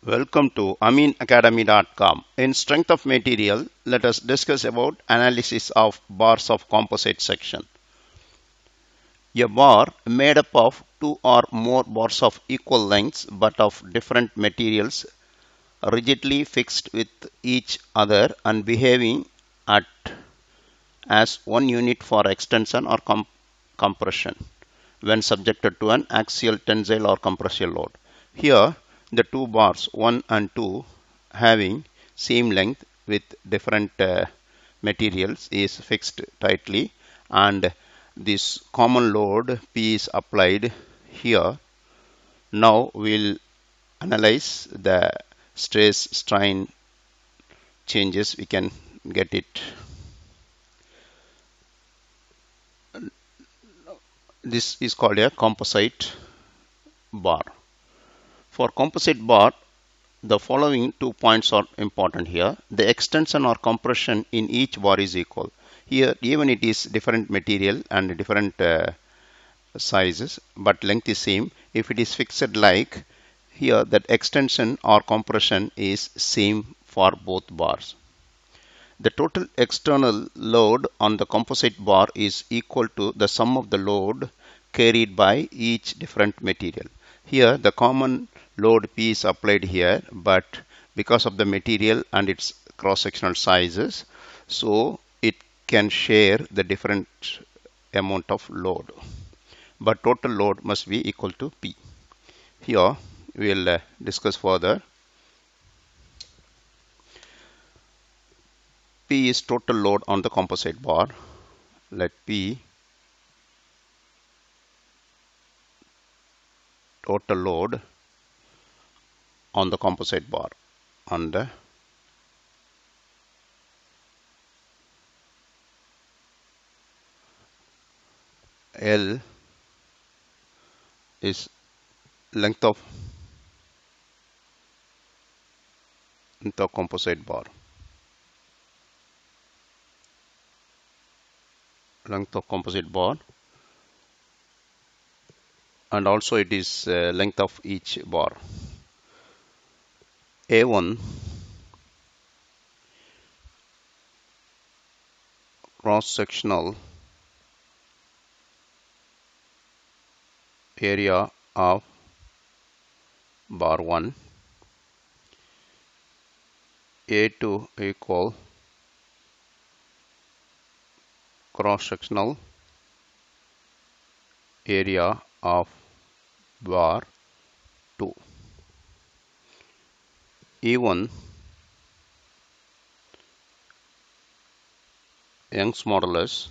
Welcome to aminacademy.com. In strength of material, let us discuss about analysis of bars of composite section. A bar made up of two or more bars of equal lengths but of different materials rigidly fixed with each other and behaving at as one unit for extension or compression when subjected to an axial tensile or compressive load. Here, the two bars 1 and 2 having same length with different materials is fixed tightly, and this common load P is applied here. Now we'll analyze the stress strain changes. We can get it. This is called a composite bar. For composite bar, the following 2 points are important here. The extension or compression in each bar is equal. Here, even it is different material and different sizes, but length is same. If it is fixed like here, that extension or compression is same for both bars. The total external load on the composite bar is equal to the sum of the load carried by each different material. Here the common load P is applied here, but because of the material and its cross-sectional sizes, so it can share the different amount of load. But total load must be equal to P. Here we will discuss further. P is total load on the composite bar. Let P total load on the composite bar, and L is length of composite bar. Length of composite bar, and also it is length of each bar. A1 cross-sectional area of bar 1, A2 equal cross-sectional area of bar 2. E1 Young's modulus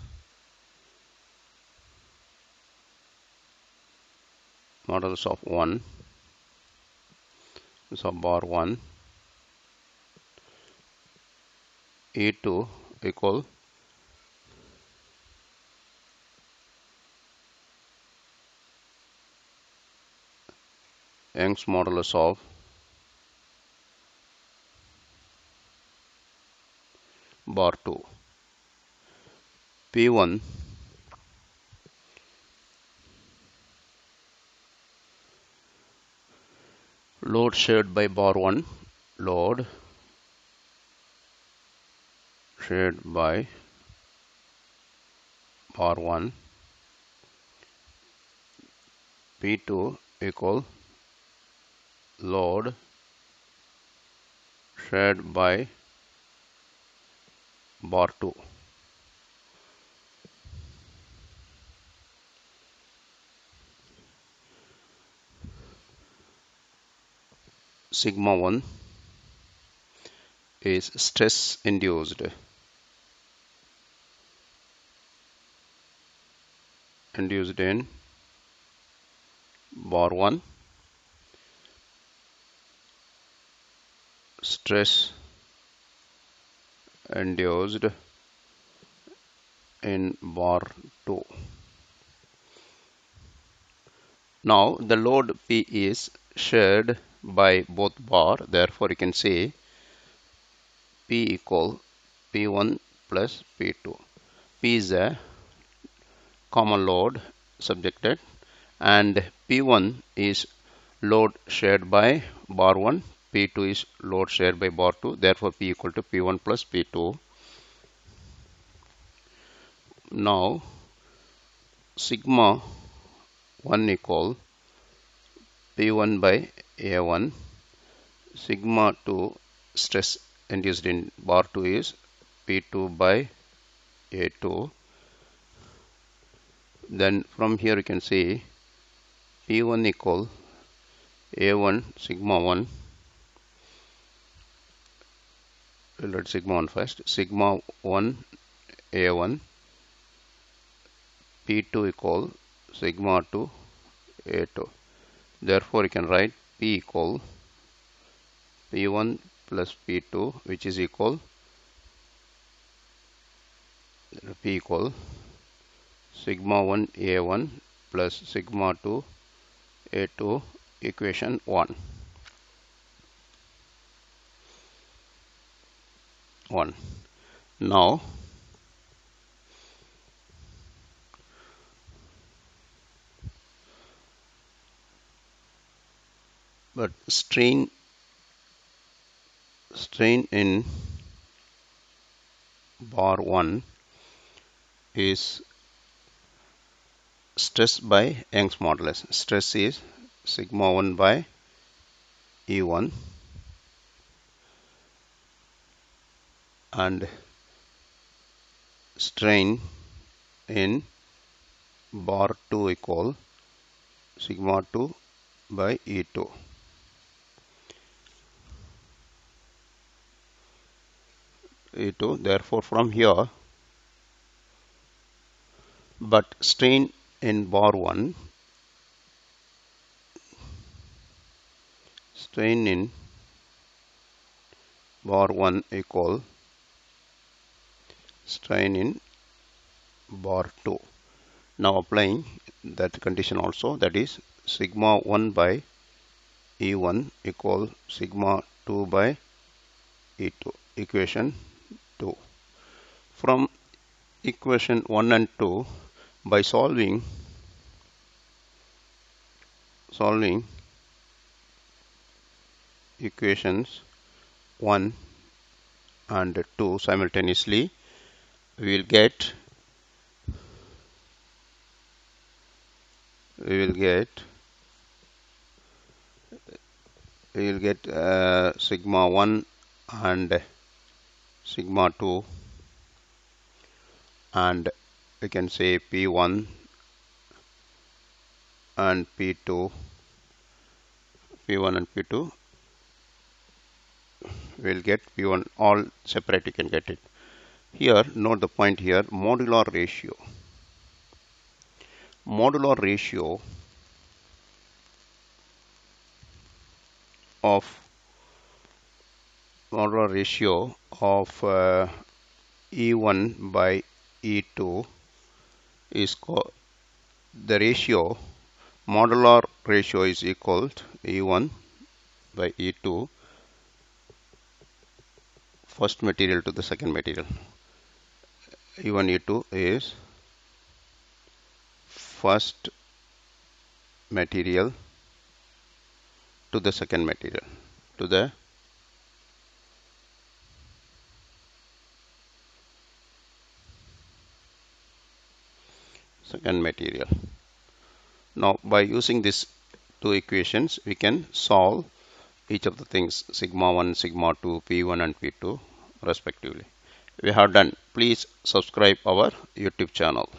of 1 is of bar 1. E2 equal Young's modulus of bar 2. P1 load shared by bar 1, load shared by bar 1. P2 equal load shared by bar 2. Sigma 1 is stress induced in bar 1, stress induced in bar 2. Now the load P is shared by both bar, therefore you can say P equal P1 plus P2. P is a common load subjected, and P1 is load shared by bar 1, P2 is load shared by bar 2, therefore P equal to P1 plus P2. Now sigma 1 equal P1 by A1, sigma 2 stress induced in bar 2 is P2 by A2. Then from here you can see P1 equal A1 sigma 1. Let sigma 1 first. Sigma 1 A1, P2 equal sigma 2 A2. Therefore, you can write P equal P1 plus P2, which is equal P equal sigma 1 A1 plus sigma 2 A2, equation 1. Now but strain in bar 1 is stress by Young's modulus. Stress is sigma 1 by E1, and strain in bar 2 equal sigma 2 by E2. Therefore, from here, but strain in bar 1, strain in bar 1 equal strain in bar 2. Now applying that condition also, that is sigma 1 by E1 equal sigma 2 by E2, equation 2. From equation 1 and 2, by solving equations 1 and 2 simultaneously, we will get sigma 1 and sigma 2, and we can say P1 and P2, and P2, we will get P1 all separate, you can get it. Here note the point here, modular ratio of E1 by E2 is the ratio, modular ratio is equal to E1 by E2, first material to the second material. E1 E2 is first material to the second material, to the second material. Now by using these two equations, we can solve each of the things, sigma 1, sigma 2, P1 and P2 respectively. We have done. Please subscribe our YouTube channel.